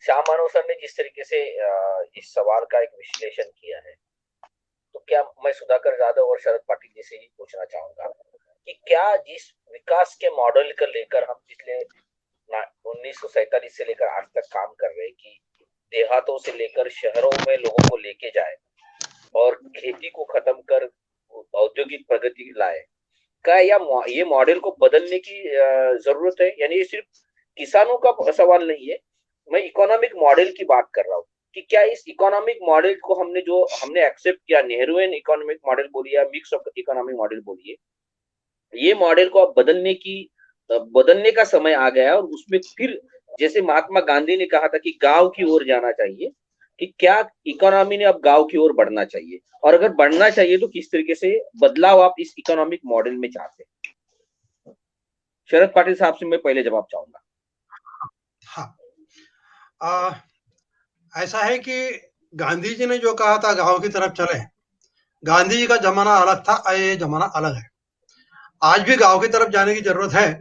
श्याम मानव sir ने जिस तरीके से इस सवाल का एक विश्लेषण किया है, तो क्या मैं सुधाकर यादव और शरद पाटिल जी से ही पूछना चाहूंगा कि क्या जिस विकास के मॉडल को लेकर हम पिछले 1947 से लेकर आज तक काम कर रहे हैं कि देहातों से लेकर शहरों में लोगों को लेके जाए और खेती को खत्म कर औद्योगिक प्रगति लाए, क्या ये मॉडल को बदलने की जरूरत है? यानी ये सिर्फ किसानों का सवाल नहीं है, मैं इकोनॉमिक मॉडल की बात कर रहा हूँ कि क्या इस इकोनॉमिक मॉडल को हमने एक्सेप्ट किया, नेहरूवियन इकोनॉमिक मॉडल बोलिए या मिक्स ऑफ इकोनॉमिक मॉडल बोलिए, ये मॉडल को अब बदलने का समय आ गया है। और उसमें फिर जैसे महात्मा गांधी ने कहा था कि गांव की ओर जाना चाहिए, कि क्या इकोनॉमी ने अब गांव की ओर बढ़ना चाहिए, और अगर बढ़ना चाहिए तो किस तरीके से बदलाव आप इस इकोनॉमिक मॉडल में चाहते हैं? शरद पाटिल साहब से मैं पहले जवाब चाहूंगा। हाँ, ऐसा है कि गांधी जी ने जो कहा था गांव की तरफ चले, गांधी जी का जमाना अलग था, ये जमाना अलग है। आज भी गांव की तरफ जाने की जरूरत है,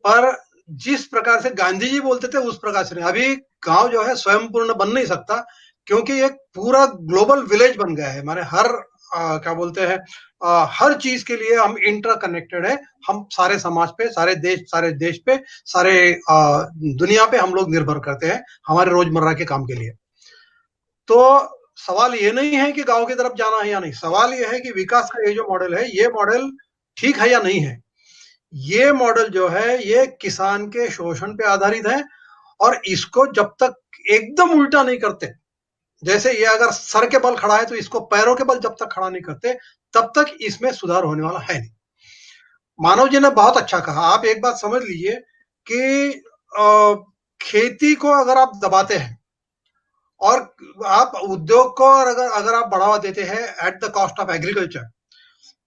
पर जिस प्रकार से गांधी जी बोलते थे उस प्रकार से नहीं। अभी गांव जो है स्वयं पूर्ण बन नहीं सकता, क्योंकि एक पूरा ग्लोबल विलेज बन गया है। माने हर क्या बोलते हैं, हर चीज के लिए हम इंटर कनेक्टेड है। हम सारे समाज पे, सारे देश पे, सारे दुनिया पे हम लोग निर्भर करते हैं हमारे रोजमर्रा के काम के लिए। तो सवाल ये नहीं है कि गांव की तरफ जाना है या नहीं, सवाल ये है कि विकास का ये जो मॉडल है, ये मॉडल ठीक है या नहीं है। ये मॉडल जो है ये किसान के शोषण पे आधारित है, और इसको जब तक एकदम उल्टा नहीं करते, जैसे ये अगर सर के बल खड़ा है तो इसको पैरों के बल जब तक खड़ा नहीं करते, तब तक इसमें सुधार होने वाला है नहीं। मानव जी ने बहुत अच्छा कहा। आप एक बात समझ लीजिए कि खेती को अगर आप दबाते हैं और आप उद्योग को, और अगर अगर आप बढ़ावा देते हैं at the cost of agriculture,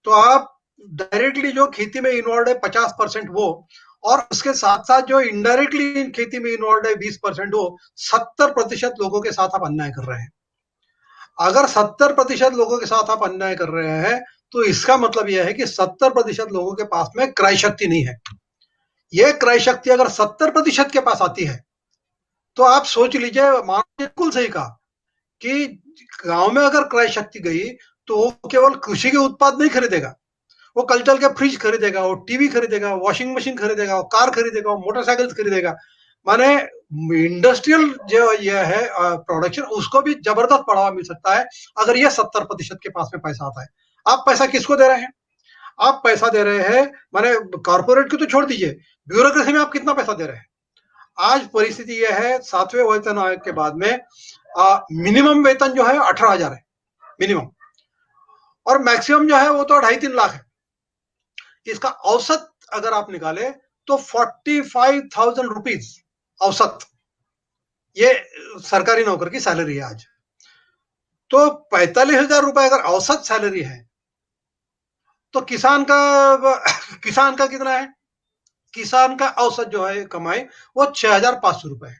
तो आप डायरेक्टली जो खेती में इन्वॉल्व है 50% वो, और उसके साथ साथ जो इनडायरेक्टली खेती में इन्वॉल्व है 20% वो, 70% लोगों के साथ आप अन्याय कर रहे हैं। अगर 70% लोगों के साथ आप अन्याय कर रहे हैं, तो इसका मतलब यह है कि 70% लोगों के पास में क्रय शक्ति नहीं है। यह क्रय शक्ति अगर 70% के पास आती है, तो आप सोच लीजिए, बिल्कुल सही कहा कि गांव में अगर क्रय शक्ति गई, तो वो केवल कृषि के उत्पाद नहीं खरीदेगा, वो कल चल के फ्रिज खरीदेगा, वो टीवी खरीदेगा, वॉशिंग मशीन खरीदेगा, वो कार खरीदेगा, वो मोटरसाइकिल खरीदेगा। माने इंडस्ट्रियल जो ये है प्रोडक्शन, उसको भी जबरदस्त बढ़ावा मिल सकता है अगर ये 70% के पास में पैसा आता है। आप पैसा किसको दे रहे हैं? आप पैसा दे रहे हैं, माने कॉर्पोरेट को तो छोड़ दीजिए, ब्यूरोक्रेसी में आप कितना पैसा दे रहे हैं? आज परिस्थिति यह है, 7वें वेतन आयोग के बाद में मिनिमम वेतन जो है 18,000 है मिनिमम, और मैक्सिमम जो है वो तो 2.5-3 लाख है। इसका औसत अगर आप निकाले तो 45,000 रुपीज औसत, ये सरकारी नौकर की सैलरी है आज। तो 45,000 रुपए अगर औसत सैलरी है, तो किसान का कितना है? किसान का औसत जो है कमाई वो 6,500 रुपए है।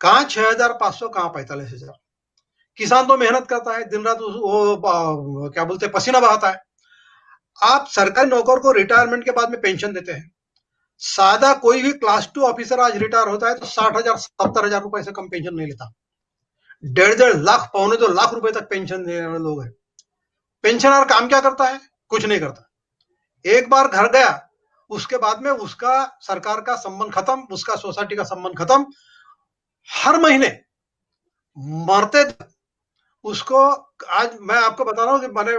कहाँ 6,500, कहाँ 45,000? किसान तो मेहनत करता है दिन रात, वो क्या बोलते हैं, पसीना बहाता है। आप सरकारी नौकर को रिटायरमेंट के बाद में पेंशन देते हैं। सादा कोई भी क्लास 2 ऑफिसर आज रिटायर होता है तो 60,000 70,000 रुपए से कम पेंशन नहीं लेता। 1.5 लाख, 1.25 लाख रुपए तक पेंशन देने वाले लोग हैं। पेंशनर काम क्या करता है? कुछ नहीं करता। एक बार घर गया, उसके बाद में उसका सरकार का संबंध खत्म, उसका सोसाइटी का संबंध खत्म। हर महीने मरते उसको, आज मैं आपको बता रहा हूँ कि मैंने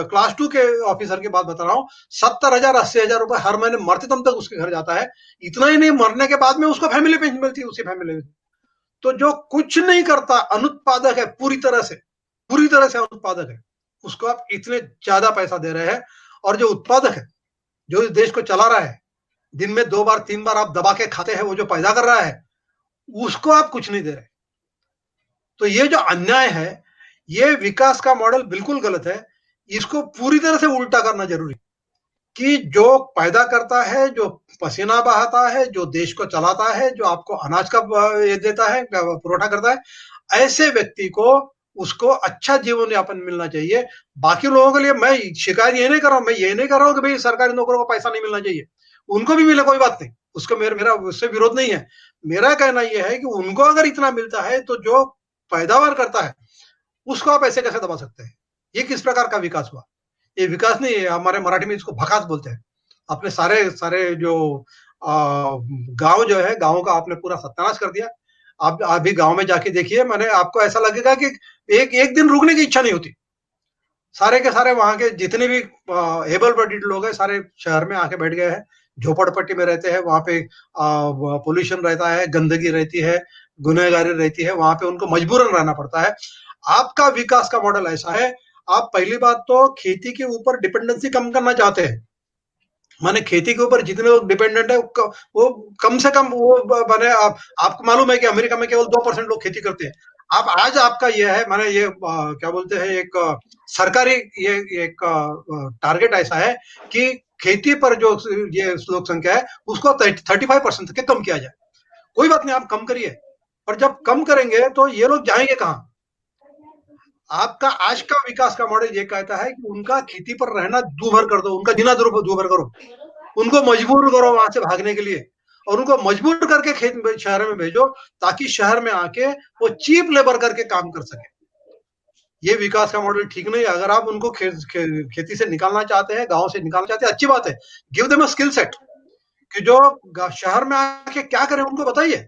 क्लास 2 के ऑफिसर की बात बता रहा हूँ, 70,000 80,000 रुपए हर महीने मरते दम तक उसके घर जाता है। इतना ही नहीं, मरने के बाद में उसको फैमिली पेंशन मिलती है, उसकी फैमिली। तो जो कुछ नहीं करता, अनुत्पादक है, पूरी तरह से अनुत्पादक है, उसको आप इतने ज्यादा पैसा दे रहे हैं। और जो उत्पादक है, जो इस देश को चला रहा है, दिन में 2 बार 3 बार आप दबा के खाते हैं, वो जो पैदा कर रहा है, उसको आप कुछ नहीं दे रहे। तो ये जो अन्याय है, ये विकास का मॉडल बिल्कुल गलत है। इसको पूरी तरह से उल्टा करना जरूरी, कि जो पैदा करता है, जो पसीना बहाता है, जो देश को चलाता है, जो आपको अनाज का ये देता है, पुरोठा करता है, ऐसे व्यक्ति को, उसको अच्छा जीवन यापन मिलना चाहिए। बाकी लोगों के लिए मैं शिकायत ये नहीं कर रहा हूं, मैं ये नहीं कर रहा हूं कि भाई सरकारी नौकरों को पैसा नहीं मिलना चाहिए, उनको भी मिले, कोई बात नहीं, उसको मेरा उससे विरोध नहीं है। मेरा कहना यह है कि उनको अगर इतना मिलता है तो जो पैदावार करता है उसको आप ऐसे कैसे दबा सकते हैं? ये किस प्रकार का विकास हुआ? ये विकास नहीं है, हमारे मराठी में इसको भकास बोलते हैं। अपने सारे सारे जो गांव जो है, गांव का आपने पूरा सत्यानाश कर दिया। आप अभी गांव में जाके देखिए, मैंने आपको ऐसा लगेगा कि एक एक दिन रुकने की इच्छा नहीं होती। सारे के सारे वहां के जितने भी एबल बॉडीड लोग हैं सारे शहर में आके बैठ गए हैं, झोपड़पट्टी में रहते हैं। वहां पे पोल्यूशन रहता है, गंदगी रहती है, गुनहगारी रहती है, वहां पे उनको मजबूरन रहना पड़ता है। आपका विकास का मॉडल ऐसा है, आप पहली बात तो खेती के ऊपर डिपेंडेंसी कम करना चाहते हैं। माने खेती के ऊपर जितने लोग डिपेंडेंट है वो कम से कम वो बने। आपको मालूम है कि अमेरिका में केवल 2% लोग खेती करते हैं। आप आज आपका ये है, माने ये क्या बोलते हैं, एक सरकारी ये एक टारगेट ऐसा है कि खेती पर जो ये लोक संख्या है उसको 35% तक कम किया जाए। कोई बात नहीं, आप कम करिए, पर जब कम करेंगे तो ये लोग जाएंगे कहाँ? आपका आज का विकास का मॉडल ये कहता है कि उनका खेती पर रहना दूभर कर दो, उनका जीना दूभर करो, उनको मजबूर करो वहां से भागने के लिए, और उनको मजबूर करके खेत शहर में भेजो ताकि शहर में आके वो चीप लेबर करके काम कर सके। ये विकास का मॉडल ठीक नहीं है। अगर आप उनको खेती से निकालना चाहते हैं, गांव से निकालना चाहते हैं, अच्छी बात है, give them a skill set कि जो शहर में आके क्या करें उनको बताइए।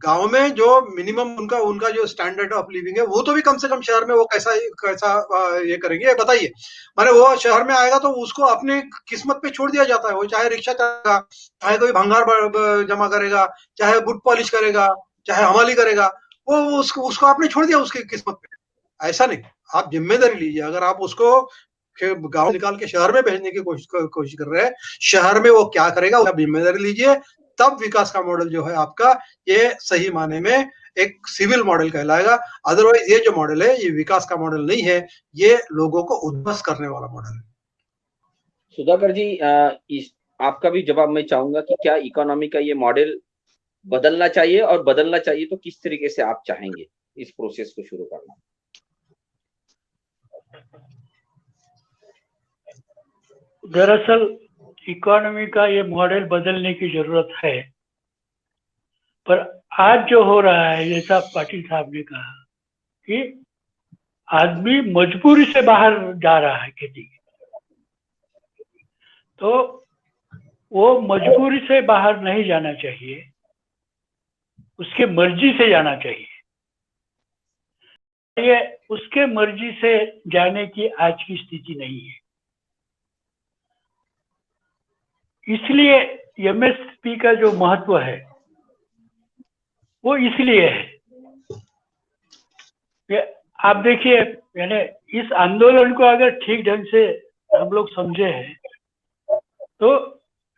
गांव में जो मिनिमम उनका उनका जो स्टैंडर्ड ऑफ लिविंग है वो तो भी कम से कम शहर में वो कैसा कैसा ये करेंगे, ये बताइए। माने वो शहर में आएगा तो उसको अपनी किस्मत पे छोड़ दिया जाता है। वो चाहे रिक्शा चलाएगा, चाहे कोई भंगार जमा करेगा, चाहे बुट पॉलिश करेगा, चाहे हमाली करेगा, वो उसको आपने छोड़ दिया उसकी किस्मत पे। ऐसा नहीं, आप जिम्मेदारी लीजिए। अगर आप उसको गांव निकाल के शहर में भेजने की कोशिश कर रहे हैं, शहर में वो क्या करेगा आप जिम्मेदारी लीजिए। तब विकास का मॉडल जो है आपका ये सही माने में एक सिविल मॉडल कहलाएगा। अदरवाइज ये जो मॉडल है ये विकास का मॉडल नहीं है, ये लोगों को उद्ध्वस्त करने वाला मॉडल है। सुधाकर जी, आपका भी जवाब मैं चाहूंगा कि क्या इकोनॉमी का ये मॉडल बदलना चाहिए, और बदलना चाहिए तो किस तरीके से आप चाहेंगे इस प्रोसेस को शुरू करना? दरअसल इकोनॉमी का ये मॉडल बदलने की जरूरत है, पर आज जो हो रहा है, जैसा पाटिल साहब ने कहा कि आदमी मजबूरी से बाहर जा रहा है खेती की, तो वो मजबूरी से बाहर नहीं जाना चाहिए, उसके मर्जी से जाना चाहिए। ये उसके मर्जी से जाने की आज की स्थिति नहीं है। इसलिए एमएसपी का जो महत्व है वो इसलिए है कि आप देखिए, यानी इस आंदोलन को अगर ठीक ढंग से हम लोग समझे हैं तो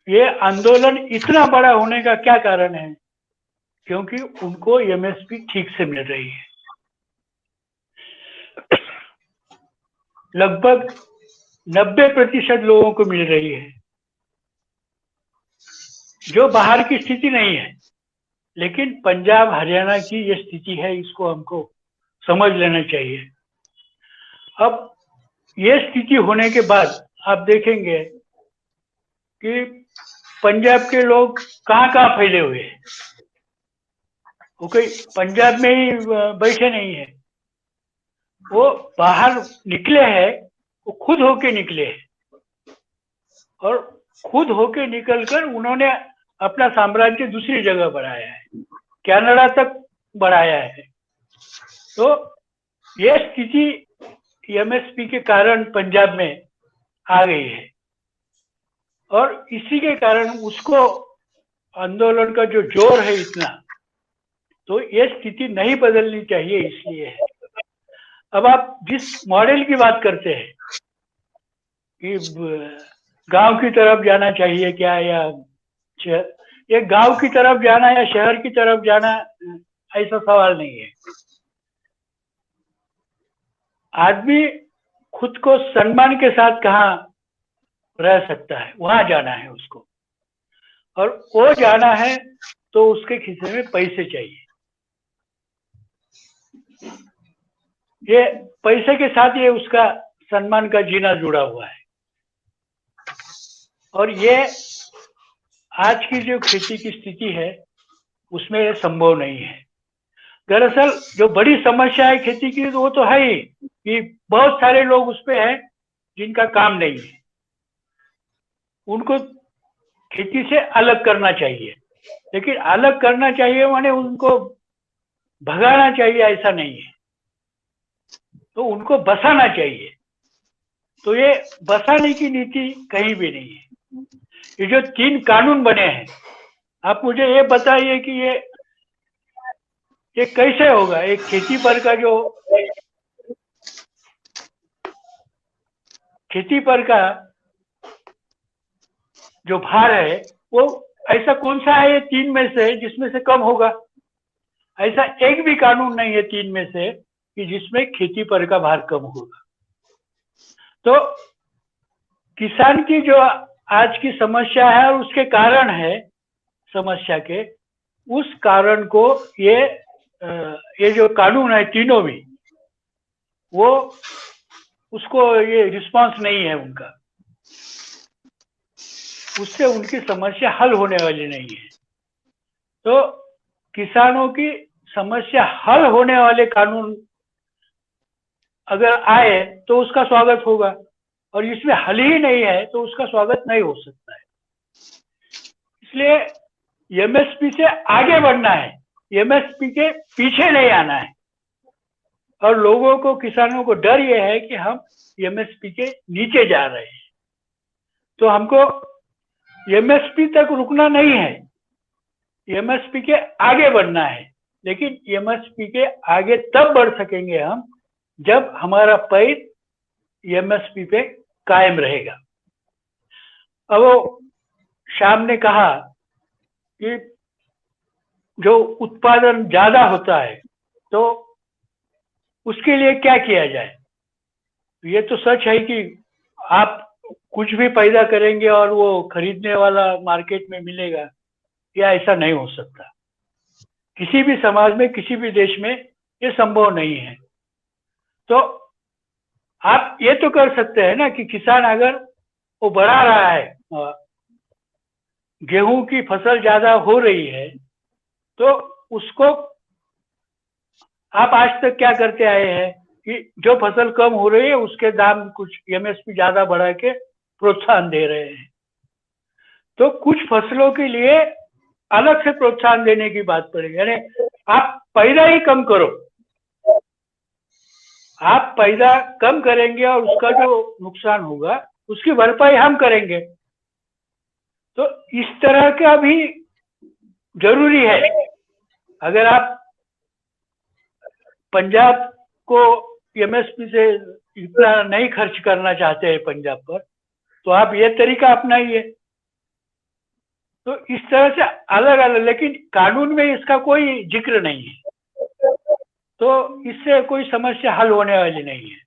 ये आंदोलन इतना बड़ा होने का क्या कारण है? क्योंकि उनको एमएसपी ठीक से मिल रही है। लगभग 90% लोगों को मिल रही है, जो बाहर की स्थिति नहीं है। लेकिन पंजाब हरियाणा की ये स्थिति है, इसको हमको समझ लेना चाहिए। अब ये स्थिति होने के बाद आप देखेंगे कि पंजाब के लोग कहाँ कहाँ फैले हुए हैं। वो कोई पंजाब में ही बैठे नहीं है, वो बाहर निकले हैं, वो खुद होके निकले हैं, और खुद होके निकलकर उन्होंने अपना साम्राज्य दूसरी जगह बढ़ाया है, कनाडा तक बढ़ाया है। तो ये स्थिति एमएसपी के कारण पंजाब में आ गई है, और इसी के कारण उसको आंदोलन का जो जोर है इतना, तो ये स्थिति नहीं बदलनी चाहिए, इसलिए है। अब आप जिस मॉडल की बात करते हैं कि गांव की तरफ जाना चाहिए क्या, या ये गांव की तरफ जाना या शहर की तरफ जाना, ऐसा सवाल नहीं है। आदमी खुद को सम्मान के साथ कहाँ रह सकता है, वहां जाना है उसको, और वो जाना है तो उसके खिस्से में पैसे चाहिए। ये पैसे के साथ ये उसका सम्मान का जीना जुड़ा हुआ है। और ये आज की जो खेती की स्थिति है उसमें ये संभव नहीं है। दरअसल जो बड़ी समस्या है खेती की वो तो है ही कि बहुत सारे लोग उस पे हैं जिनका काम नहीं है, उनको खेती से अलग करना चाहिए। लेकिन अलग करना चाहिए माने उनको भगाना चाहिए ऐसा नहीं है, तो उनको बसाना चाहिए। तो ये बसाने की नीति कहीं भी नहीं है। ये जो 3 कानून बने हैं, आप मुझे ये बताइए कि ये कैसे होगा? एक खेती पर का जो भार है वो ऐसा कौन सा है ये 3 में से जिसमें से कम होगा? ऐसा एक भी कानून नहीं है 3 में से कि जिसमें खेती पर का भार कम होगा। तो किसान की जो आज की समस्या है और उसके कारण है समस्या के, उस कारण को ये जो कानून है तीनों भी, वो उसको ये रिस्पांस नहीं है उनका, उससे उनकी समस्या हल होने वाली नहीं है। तो किसानों की समस्या हल होने वाले कानून अगर आए तो उसका स्वागत होगा, और इसमें हल ही नहीं है तो उसका स्वागत नहीं हो सकता है। इसलिए एमएसपी से आगे बढ़ना है, एमएसपी के पीछे नहीं आना है। और लोगों को, किसानों को डर ये है कि हम एमएसपी के नीचे जा रहे हैं। तो हमको एमएसपी तक रुकना नहीं है, एमएसपी के आगे बढ़ना है। लेकिन एमएसपी के आगे तब बढ़ सकेंगे हम जब हमारा पैर एमएसपी पे कायम रहेगा। अब वो श्याम ने कहा कि जो उत्पादन ज्यादा होता है तो उसके लिए क्या किया जाए। ये तो सच है कि आप कुछ भी पैदा करेंगे और वो खरीदने वाला मार्केट में मिलेगा, या ऐसा नहीं हो सकता। किसी भी समाज में, किसी भी देश में ये संभव नहीं है। तो आप ये तो कर सकते हैं ना कि किसान अगर वो बढ़ा रहा है, गेहूं की फसल ज्यादा हो रही है, तो उसको आप आज तक क्या करते आए हैं कि जो फसल कम हो रही है उसके दाम कुछ एमएसपी ज्यादा बढ़ा के प्रोत्साहन दे रहे हैं। तो कुछ फसलों के लिए अलग से प्रोत्साहन देने की बात पड़ेगी। यानी आप पैदा ही कम करो, आप पैदा कम करेंगे और उसका जो नुकसान होगा उसकी भरपाई हम करेंगे। तो इस तरह का भी जरूरी है। अगर आप पंजाब को एमएसपी से इतना नहीं खर्च करना चाहते हैं पंजाब पर, तो आप ये तरीका अपनाइए। तो इस तरह से अलग अलग, लेकिन कानून में इसका कोई जिक्र नहीं है, तो इससे कोई समस्या हल होने वाली नहीं है।